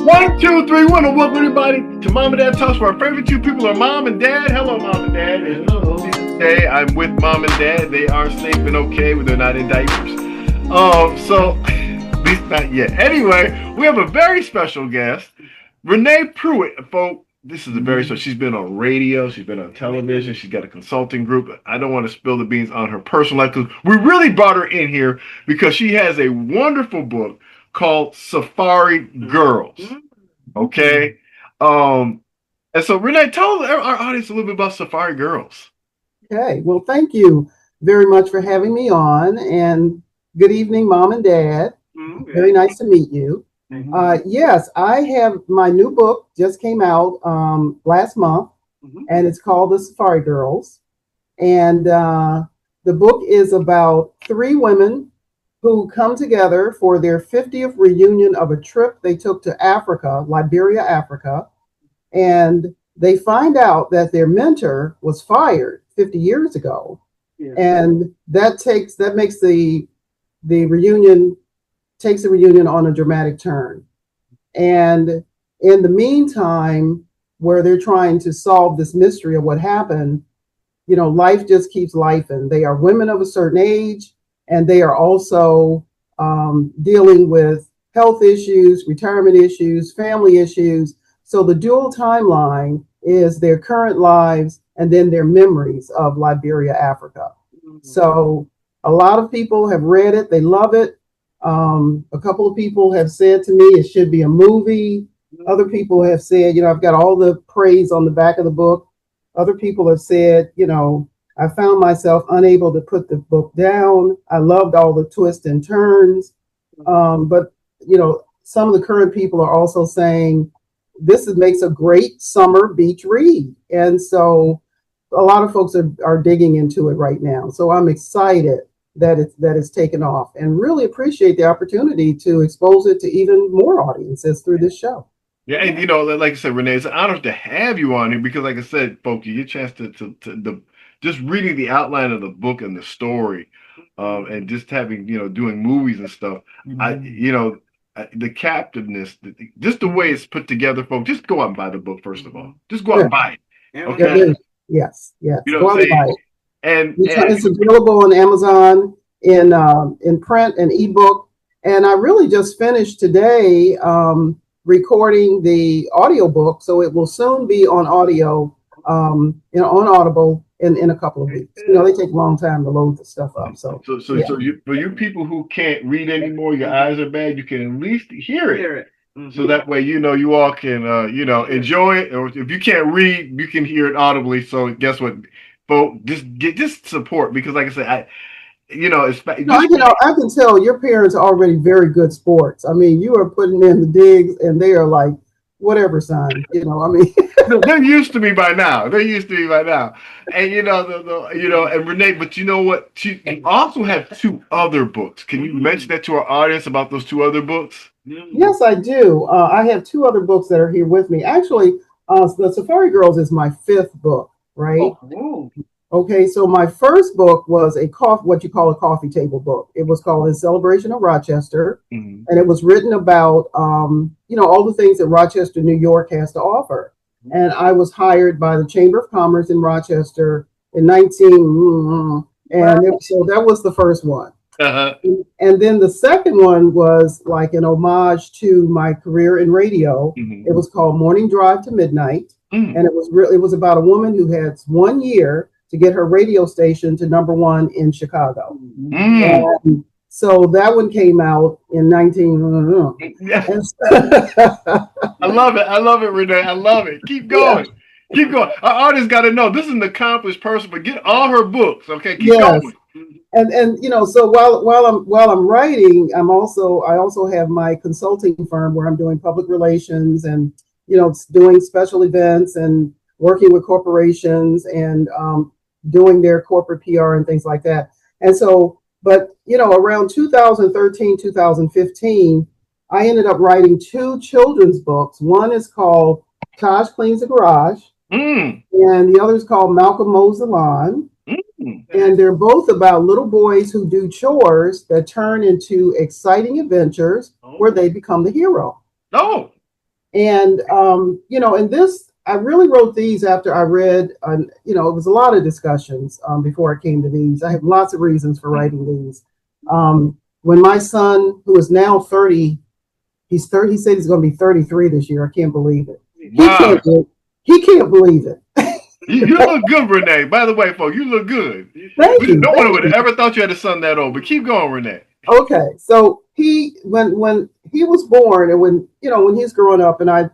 One, two, three, one, and welcome everybody to Mom and Dad Talks, where our favorite two people are Mom and Dad. Hello, Mom and Dad. And today I'm with Mom and Dad. They are safe and okay, but they're not in diapers. At least not yet. Anyway, we have a very special guest, Renee Prewitt. Folks, this is a very special. She's been on radio. She's been on television. She's got a consulting group. I don't want to spill the beans on her personal life because we really brought her in here because she has a wonderful book called Safari Girls. Okay. And so Renee, tell our audience a little bit about Safari Girls. Okay. Well, thank you very much for having me on. And good evening, Mom and Dad. Mm-hmm. Very nice to meet you. Mm-hmm. Yes, I have my new book just came out last month, and it's called The Safari Girls. And the book is about three women who come together for their 50th reunion of a trip they took to Africa, Liberia, Africa. And they find out that their mentor was fired 50 years ago. Yeah. And that makes the reunion on a dramatic turn. And in the meantime, where they're trying to solve this mystery of what happened, life just keeps lifing. They are women of a certain age, and they are also dealing with health issues, retirement issues, family issues. So the dual timeline is their current lives and then their memories of Liberia, Africa. Mm-hmm. So a lot of people have read it. They love it. A couple of people have said to me it should be a movie. Other people have said, I've got all the praise on the back of the book. Other people have said, I found myself unable to put the book down. I loved all the twists and turns. But some of the current people are also saying this makes a great summer beach read. And so a lot of folks are digging into it right now. So I'm excited that it's taken off and really appreciate the opportunity to expose it to even more audiences through this show. Yeah, and like I said, Renee, it's an honor to have you on here because, like I said, folks, you get a chance to just reading the outline of the book and the story, and just having doing movies and stuff. The captiveness, just the way it's put together, folks. Just go out and buy the book first of all. Just go out and buy it. Okay. Yes. Go out and buy it. And it's available on Amazon in print and ebook. And I really just finished today recording the audiobook, so it will soon be on audio, on Audible in a couple of weeks. They take a long time to load the stuff up. So for you people who can't read anymore, your eyes are bad, you can at least hear it. Mm-hmm. So that way, you all can, enjoy it. Or if you can't read, you can hear it audibly. So guess what? Folks, just support because, like I said, I can tell your parents are already very good sports. I mean, you are putting in the digs, and they are like, whatever, son. They're used to me by now. And and Renee, but you know what? You also have two other books. Can you mention that to our audience about those two other books? Yes, I do. I have two other books that are here with me. Actually, The Safari Girls is my fifth book. Right. Oh. Okay, so my first book was what you call a coffee table book. It was called In Celebration of Rochester, and it was written about all the things that Rochester, New York has to offer. And I was hired by the Chamber of Commerce in Rochester in so that was the first one. Uh-huh. And then the second one was like an homage to my career in radio. Mm-hmm. It was called Morning Drive to Midnight. Mm. And it was about a woman who had 1 year to get her radio station to #1 in Chicago. Mm. And so that one came out in 19. Yeah. I love it, Renee. I love it. Keep going. Yeah. Keep going. Our audience got to know this is an accomplished person, but get all her books. Okay, keep going. And so while I'm writing, I also have my consulting firm where I'm doing public relations and doing special events and working with corporations and doing their corporate PR and things like that. And so, but around 2013, 2015, I ended up writing two children's books. One is called Taj Cleans the Garage, and the other is called Malcolm Mows the Lawn. And they're both about little boys who do chores that turn into exciting adventures where they become the hero. Oh, And and this I really wrote these after I read. It was a lot of discussions before I came to these. I have lots of reasons for writing these. When my son, who is now 30, he's 30. He said he's going to be 33 this year. I can't believe it. Wow. He can't believe it. You look good, Renee. By the way, folks, you look good. Thank you. No one would have ever thought you had a son that old, but keep going, Renee. Okay, so when he was born, and when he's growing up, and I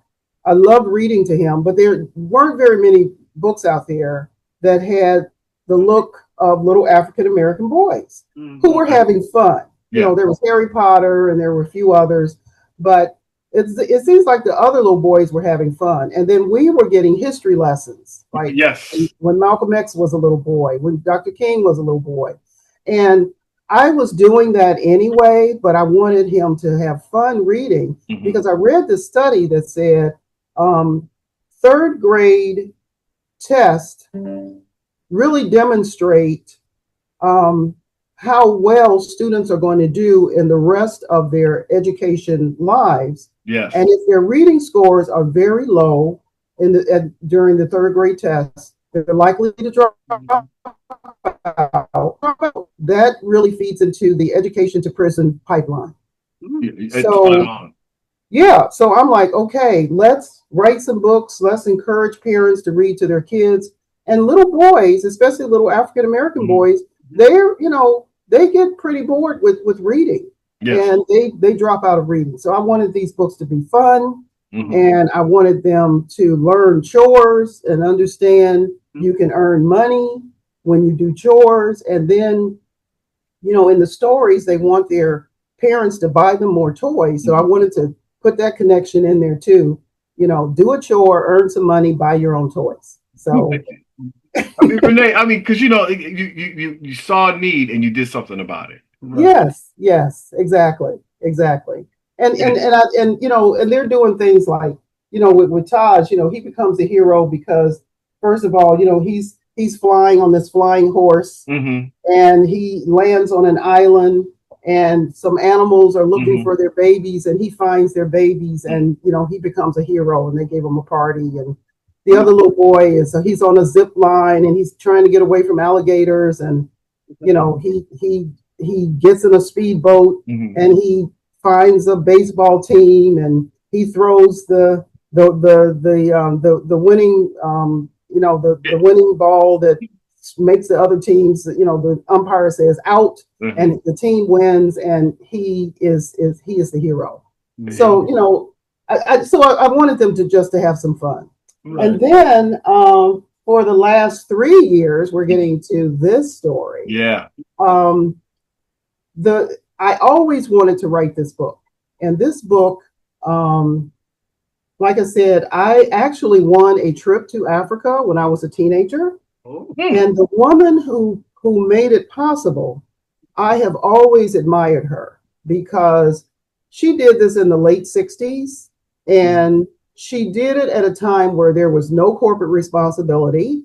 loved reading to him, but there weren't very many books out there that had the look of little African American boys who were having fun. There was Harry Potter, and there were a few others, but it seems like the other little boys were having fun, and then we were getting history lessons, like yes, when Malcolm X was a little boy, when Dr. King was a little boy, and I was doing that anyway, but I wanted him to have fun reading because I read this study that said third grade tests really demonstrate how well students are going to do in the rest of their education lives. Yes. And if their reading scores are very low during the third grade test, they're likely to drop out. That really feeds into the education to prison pipeline. So I'm like, okay, let's write some books. Let's encourage parents to read to their kids. And little boys, especially little African American boys, they get pretty bored with reading. Yes. And they drop out of reading. So I wanted these books to be fun, and I wanted them to learn chores and understand you can earn money when you do chores. And then, in the stories, they want their parents to buy them more toys. So I wanted to put that connection in there too. Do a chore, earn some money, buy your own toys. So Renee, because you saw a need and you did something about it. Right? Yes, exactly. And they're doing things like, with Taj, he becomes a hero because, first of all, he's flying on this flying horse, and he lands on an island, and some animals are looking for their babies, and he finds their babies, and he becomes a hero, and they gave him a party. And the other little boy he's on a zip line, and he's trying to get away from alligators, and he gets in a speedboat, and he finds a baseball team, and he throws the winning the winning ball that makes the other teams, the umpire says out, and the team wins, and he is the hero. So I wanted them to have some fun. Right. And then for the last 3 years, we're getting to this story. Yeah. I always wanted to write this book, and this book, like I said, I actually won a trip to Africa when I was a teenager. And the woman who made it possible, I have always admired her because she did this in the late 60s, and she did it at a time where there was no corporate responsibility.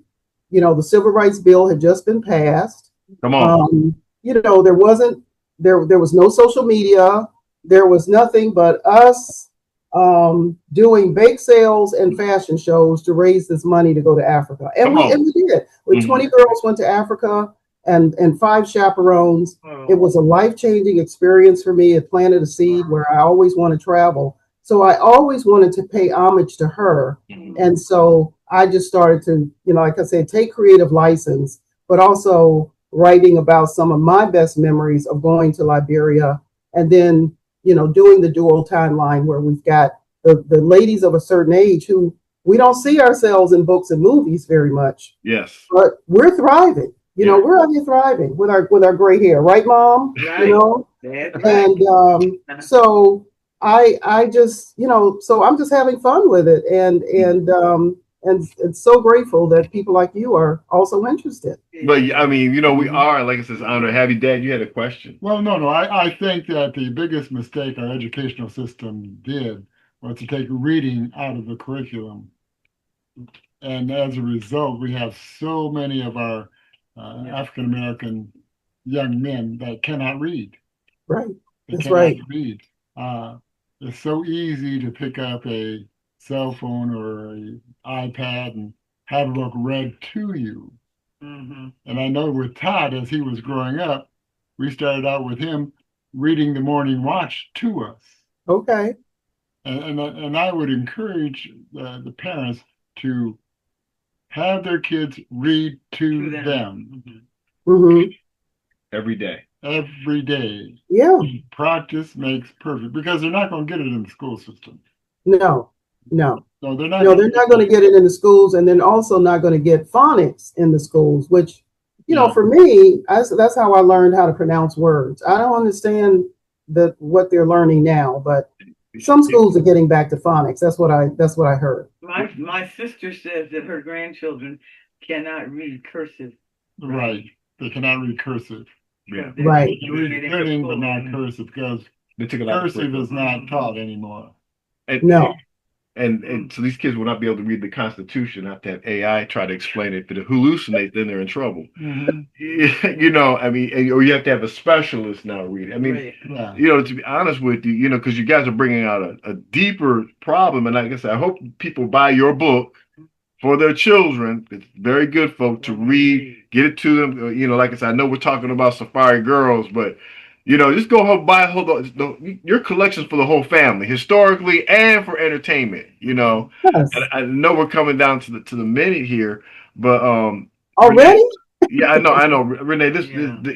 The Civil Rights Bill had just been passed. Come on. There was no social media. There was nothing but us doing bake sales and fashion shows to raise this money to go to Africa. And we did. With 20 girls went to Africa and 5 chaperones. It was a life-changing experience for me. It planted a seed where I always want to travel. So I always wanted to pay homage to her. And so I just started to, like I said, take creative license, but also writing about some of my best memories of going to Liberia, and then doing the dual timeline where we've got the ladies of a certain age who we don't see ourselves in books and movies very much. Yes. But we're thriving. We're out here thriving with our gray hair, right, Mom? Right. And so I just, so I'm just having fun with it, and it's so grateful that people like you are also interested. But we are, like I said, honored to have you. Dad, you had a question. Well, no. I think that the biggest mistake our educational system did was to take reading out of the curriculum. And as a result, we have so many of our African American young men that cannot read. Right. They cannot read. It's so easy to pick up a cell phone or an iPad and have a book read to you. And I know with Todd, as he was growing up, we started out with him reading the Morning Watch to us. Okay. And I would encourage the parents to have their kids read to them Mm-hmm. Every day. every day. Yeah. Practice makes perfect because they're not going to get it in the school system. No. No. No, they're not. No, they're not going to get it in the schools, and then also not going to get phonics in the schools, which, for me, that's how I learned how to pronounce words. I don't understand what they're learning now, but some schools are getting back to phonics. That's what I heard. My sister says that her grandchildren cannot read cursive. Right. They cannot read cursive. Yeah. Right. They read printing, but not cursive because They took a lot of cursive is not taught anymore. No. And so these kids will not be able to read the Constitution after have AI try to explain it. If it hallucinates, then they're in trouble. I mean, or you have to have a specialist now read it. I mean, to be honest with you, because you guys are bringing out a deeper problem. And like I said, I hope people buy your book for their children. It's very good, folks, to read, get it to them. Like I said, I know we're talking about Safari Girls, but just go home, buy your collections for the whole family, historically and for entertainment. Yes. And I know we're coming down to the minute here, but Already? Renee, I know, Renee. This,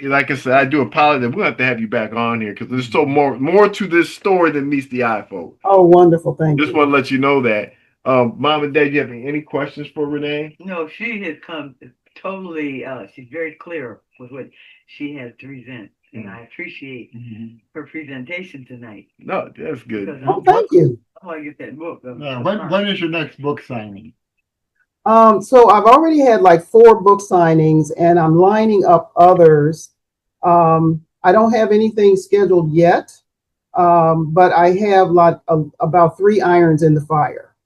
like I said, I do apologize. We'll have to have you back on here because there's so more to this story than meets the eye, folks. Oh, wonderful! Thank you. Just want to let you know that. Mom and Dad, you have any questions for Renee? No, she has come totally. She's very clear with what she has to present. And I appreciate her presentation tonight. No, that's good. Thank you. I want to get that book. When is your next book signing? So I've already had like 4 book signings, and I'm lining up others. I don't have anything scheduled yet, but I have about 3 irons in the fire.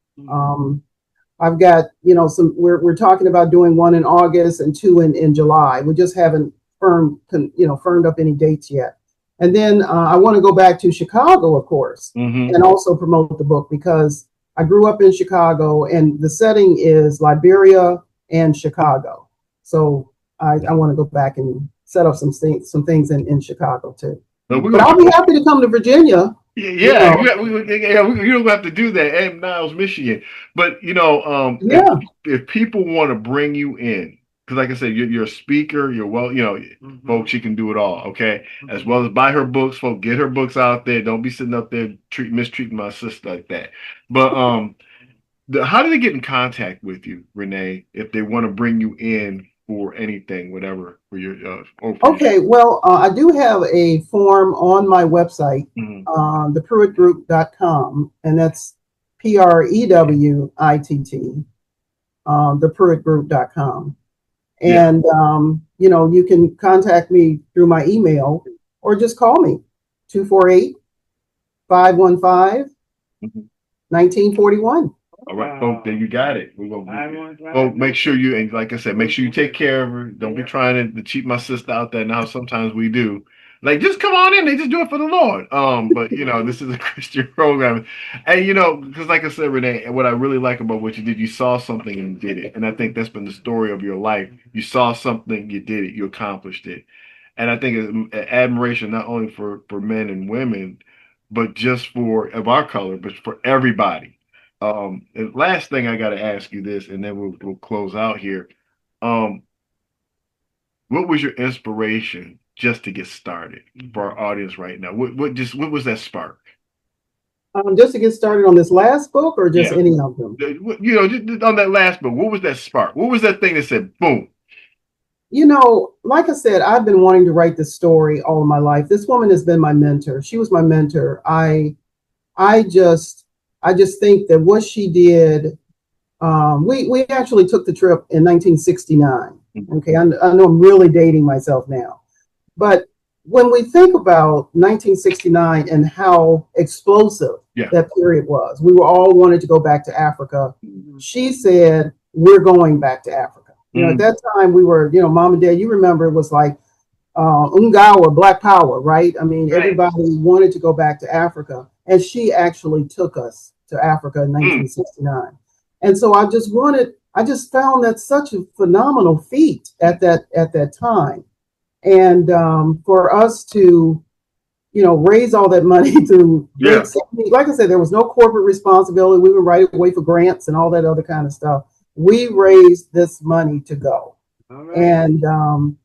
I've got we're talking about doing 1 in August and 2 in July. We just haven't firmed up any dates yet. And then I want to go back to Chicago, of course, and also promote the book because I grew up in Chicago and the setting is Liberia and Chicago. So I want to go back and set up some things in Chicago too. But I'll be happy to come to Virginia. You don't have to do that. And Niles, Michigan. But if people want to bring you in, because like I said, you're a speaker, folks, you can do it all, okay? As well as buy her books, folks, get her books out there. Don't be sitting up there mistreating my sister like that. But how do they get in contact with you, Renee, if they want to bring you in for anything, whatever, for your Okay, well, I do have a form on my website, theprewittgroup.com, and that's PREWITT, theprewittgroup.com. And, you can contact me through my email or just call me, 248-515-1941. All right, folks, there you got it. We're gonna make sure and like I said, make sure you take care of her. Don't be trying to cheat my sister out there now. Sometimes we do. Like, just come on in. They just do it for the Lord. But this is a Christian program. And because like I said, Renee, what I really like about what you did, you saw something and you did it. And I think that's been the story of your life. You saw something, you did it, you accomplished it. And I think it's admiration not only for men and women, but just of our color, but for everybody. The last thing I got to ask you this, and then we'll close out here. What was your inspiration just to get started for our audience right now? What was that spark? Just to get started on this last book, or just any of them? Just on that last book, what was that spark? What was that thing that said, boom? Like I said, I've been wanting to write this story all of my life. This woman has been my mentor. She was my mentor. I just think that what she did, we actually took the trip in 1969. Okay, I know I'm really dating myself now. But when we think about 1969 and how explosive that period was, we were all wanted to go back to Africa. She said, we're going back to Africa. At that time we were, Mom and Dad, you remember it was like Ungawa, Black Power, right? I mean, everybody wanted to go back to Africa. And she actually took us to Africa in 1969. And so I just found that such a phenomenal feat at that time. And for us to, raise all that money to like I said, there was no corporate responsibility. We would write away for grants and all that other kind of stuff. We raised this money to go. And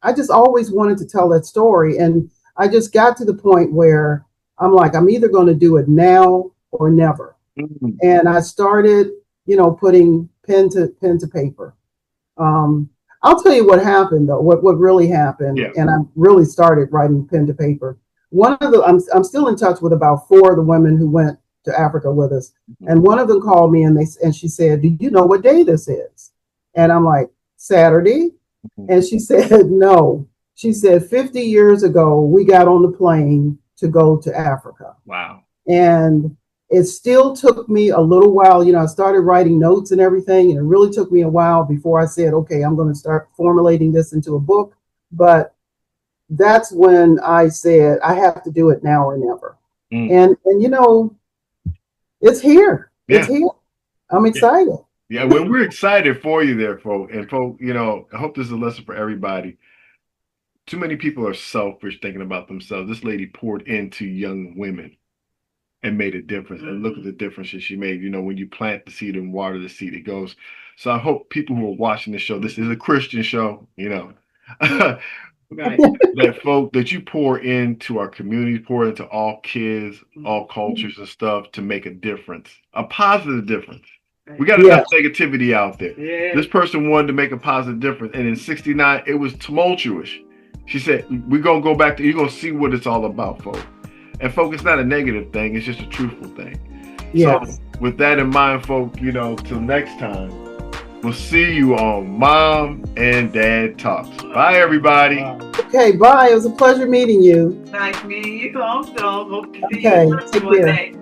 I just always wanted to tell that story. And I just got to the point where I'm like, I'm either going to do it now or never. And I started, putting pen to paper. I'll tell you what happened though, what really happened. And I really started writing pen to paper. I'm still in touch with about 4 of the women who went to Africa with us. And one of them called me and she said, do you know what day this is? And I'm like, Saturday. And she said, no. She said, 50 years ago, we got on the plane to go to Africa. Wow. And it still took me a little while. I started writing notes and everything, and it really took me a while before I said, okay, I'm going to start formulating this into a book. But that's when I said, I have to do it now or never. And it's here. It's here. I'm excited. Yeah, well, we're excited for you there, folks. And folks, I hope this is a lesson for everybody. Too many people are selfish, thinking about themselves. This lady poured into young women and made a difference. And look at the difference that she made. When you plant the seed and water the seed, it goes. So I hope people who are watching this show, this is a Christian show, Right. that you pour into our community, pour into all kids, all cultures and stuff to make a difference, a positive difference. We got enough negativity out there. This person wanted to make a positive difference. And in 69, it was tumultuous. She said, we're going to go back to, you're going to see what it's all about, folks. And folks, it's not a negative thing. It's just a truthful thing. Yes. So with that in mind, folks, till next time, we'll see you on Mom and Dad Talks. Bye, everybody. Okay, bye. It was a pleasure meeting you. Nice meeting you also. Hope to see Okay, you take one care. day.